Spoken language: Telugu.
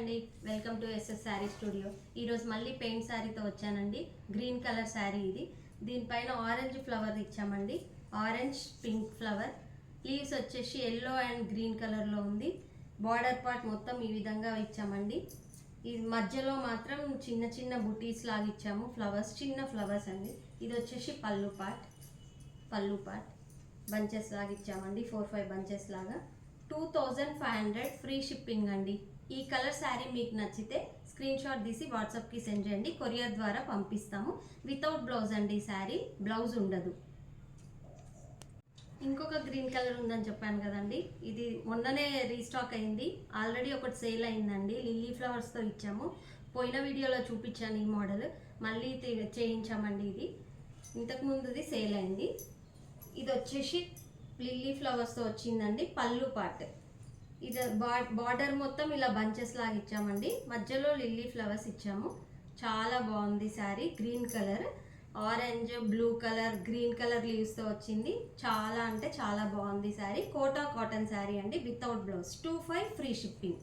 అండి, welcome to SS saree studio. ఈరోజు మళ్ళీ పెయింట్ శారీతో వచ్చానండి. గ్రీన్ కలర్ శారీ ఇది. దీనిపైన ఆరెంజ్ ఫ్లవర్ ఇచ్చామండి. Orange pink flower. లీవ్స్ వచ్చేసి ఎల్లో అండ్ గ్రీన్ కలర్లో ఉంది. బార్డర్ పార్ట్ మొత్తం ఈ విధంగా ఇచ్చామండి. ఈ మధ్యలో మాత్రం చిన్న చిన్న బుటీస్ లాగా ఇచ్చాము. ఫ్లవర్స్, చిన్న ఫ్లవర్స్ అండి. ఇది వచ్చేసి పళ్ళు పార్ట్ బంచెస్ లాగా ఇచ్చామండి. 4-5 బంచెస్ లాగా. 2500 ఫ్రీ షిప్పింగ్ అండి. ఈ కలర్ శారీ మీకు నచ్చితే స్క్రీన్ షాట్ తీసి వాట్సాప్కి సెండ్ చేయండి. కొరియర్ ద్వారా పంపిస్తాము. వితౌట్ బ్లౌజ్ అండి. శారీ బ్లౌజ్ ఉండదు. ఇంకొక గ్రీన్ కలర్ ఉందని చెప్పాను కదండి, ఇది మొన్ననే రీస్టాక్ అయింది. ఆల్రెడీ ఒకటి సేల్ అయిందండి. లిల్లీ ఫ్లవర్స్తో ఇచ్చాము. పోయిన వీడియోలో చూపించాను ఈ మోడల్. మళ్ళీ చేయించామండి. ఇది ఇంతకుముందుది సేల్ అయింది. ఇది వచ్చేసి లిల్లీ ఫ్లవర్స్తో వచ్చిందండి. పళ్ళు పార్ట్ ఇది బార్డర్ మొత్తం ఇలా బంచెస్ లాగా ఇచ్చామండి. మధ్యలో లిల్లీ ఫ్లవర్స్ ఇచ్చాము. చాలా బాగుంది sari. Green colour, orange, blue colour, green colour లీవ్స్తో వచ్చింది. చాలా అంటే చాలా బాగుంది శారీ. కోటా కాటన్ శారీ అండి. Without blouse. 25 free shipping.